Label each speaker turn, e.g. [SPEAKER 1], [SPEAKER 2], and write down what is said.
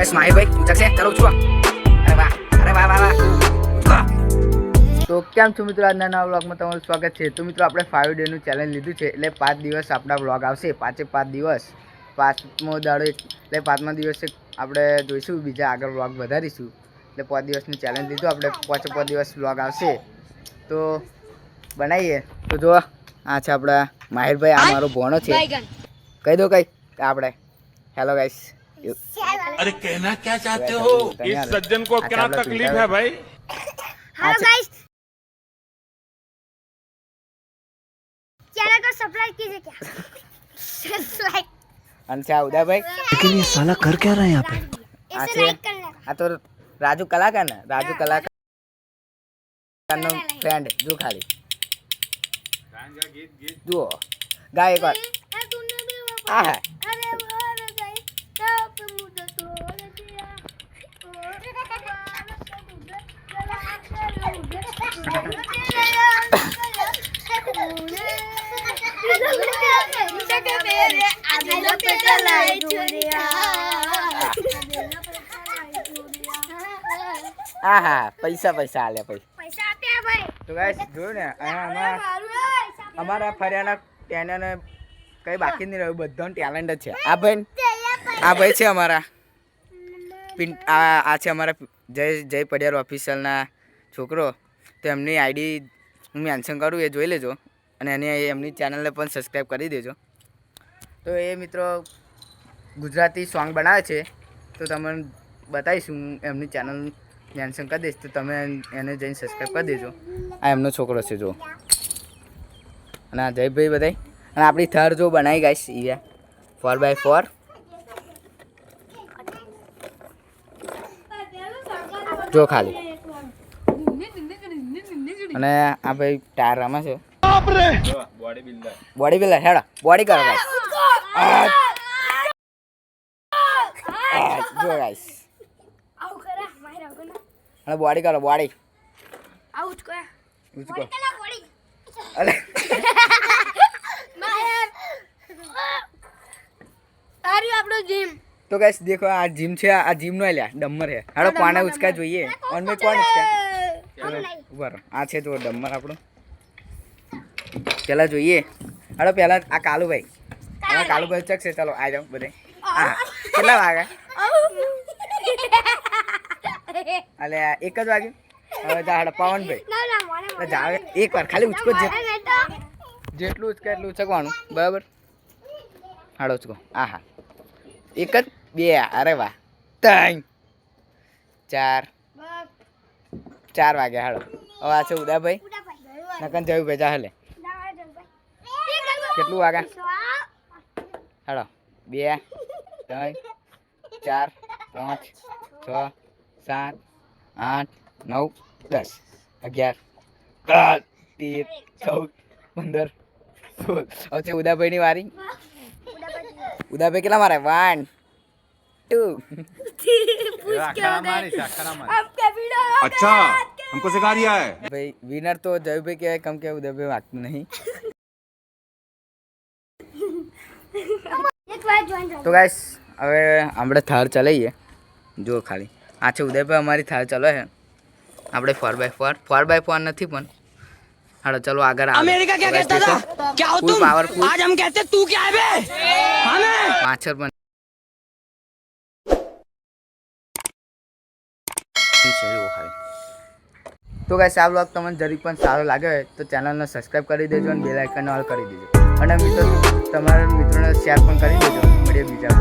[SPEAKER 1] બસ માહી ભાઈ તું ચકશે ચલો છું અરે વાહ વાહ તો કેમ છો મિત્રો આજના નવા વ્લોગમાં તમારું સ્વાગત છે તો મિત્રો આપણે 5 ડેનું ચેલેન્જ લીધું છે એટલે 5 દિવસ આપણા વ્લોગ આવશે 5 દિવસ 5મો દાડો એટલે 5મા દિવસે આપણે જોઈશું બીજા આગળ વ્લોગ વધારીશું એટલે 5 દિવસનું ચેલેન્જ લીધું આપણે 5 દિવસ વ્લોગ આવશે તો બનાવીએ તો જો આ છે આપણા માહિરભાઈ આ મારો ભોણો છે કહી દો કઈ આપણે હેલો ગાઈસ
[SPEAKER 2] अरे कहना क्या चाहते हो इस सज्जन को क्या तकलीफ है भाई
[SPEAKER 3] हेलो गाइस चैनल को सब्सक्राइब कीजिए क्या लाइक
[SPEAKER 1] अच्छा उदय भाई
[SPEAKER 4] लेकिन ये साला कर क्या रहा है यहाँ पे
[SPEAKER 3] इसे लाइक करना
[SPEAKER 1] आ तो राजू कलाकार ना राजू कलाकार नो फ्रेंड जो खाली जो गाय एक बार आ है
[SPEAKER 3] अरे वाह गाइस तब मुझे तोड़ दिया
[SPEAKER 1] હા પૈસા પૈસા આલે ભાઈ
[SPEAKER 3] पैसा आते हैं भाई
[SPEAKER 1] તો ગાઈસ જોયું ને અહીંયા અમારા ફરિયાના ટેનને કઈ બાકી નહીં રહ્યું બધાનું ટેલેન્ટ જ છે આ ભાઈ છે અમારા આ છે અમારા જય પડિયાર ઓફિશિયલના છોકરો તો એમની આઈડી હું મેન્શન કરું એ જોઈ લેજો અને એમની ચેનલને પણ સબસ્ક્રાઈબ કરી દેજો તો એ મિત્રો ગુજરાતી સોંગ બનાવે છે તો તમને બતાવીશું હું એમની ચેનલ મેન્શન કરી દઈશ તો તમે એને જઈને સબસ્ક્રાઈબ કરી દેજો આ એમનો છોકરો છે જો અને આ જયભાઈ બધાય અને આપણી થર જો બનાવી ગાઈશ એ 4x4 જો ખાલી અને આ ભાઈ ટાયર રમે છે બોડી બિલ્ડર હેડો બોડી કરો ગાઈસ જો ગાઈસ
[SPEAKER 3] आउ करा माहिर आउ ना
[SPEAKER 1] અને બોડી કરો બોડી
[SPEAKER 3] आउ उसको
[SPEAKER 1] ઉચકો
[SPEAKER 3] कला बॉडी
[SPEAKER 1] અલે
[SPEAKER 3] माहिर आरी આપણો જીમ
[SPEAKER 1] તો ગાઈસ દેખો આ જીમ છે આ જીમ નો લ્યા ડમ્મર છે હેડો પાને ઉચકા જોઈએ ઓન મે કોણ ઉચકા ઉપર આ છે જો ડમ્મર આપણો પેલા જોઈએ હેડો પેલા આ કાલુભાઈ આ કાલુભાઈ ઉચકશે ચાલો આ જાઓ બધે હા કેટલા વાગે અલે એક જ વાગે હવે જા હેડો પવનભાઈ
[SPEAKER 3] ના ના મને
[SPEAKER 1] જા એક વાર ખાલી ઉચકો જ જેટલું ઉચકા એટલું ઉચકવાનું બરાબર હાડો ઉચકો આ હા એક જ બે અરે વાહ 3 4 વાગ્યા હાડો હવે આ છે ઉદાભાઈ નકન જયું ભાઈ જા હલે કેટલું વાગ્યા હાડો 2 3 4 5 6 7 8 9 10 11 13 14 15 હવે છે ઉદાભાઈની વારી ઉદાભાઈ કેટલા મારે 1 2
[SPEAKER 2] अच्छा हमको सिखा दिया है
[SPEAKER 1] भाई विनर तो जयभाई के कम के उदयभाई वागતું નહીં
[SPEAKER 3] एक बार ज्वाइन
[SPEAKER 1] તો ગાઈસ હવે આપણે થાર ચલાવીએ જો ખાલી આ છે ઉદયભાઈ અમારી થાર ચલાવે છે આપણે 4x4 નથી પણ હાલો ચલો આગળ
[SPEAKER 4] अमेरिका क्या कहता था क्या हो तुम
[SPEAKER 1] पावरफुल
[SPEAKER 4] आज हम कहते तू क्या है बे हमें
[SPEAKER 1] પાછળ પણ છે જો ખાલી તો ગાઈસ આ વ્લોગ તમને જરીક પણ સારો લાગે હોય તો ચેનલને સબસ્ક્રાઇબ કરી દેજો અને બેલ આઇકન ઓલ કરી દેજો અને મિત્રો તમારા મિત્રોને શેર પણ કરી દેજો મળીએ બીજા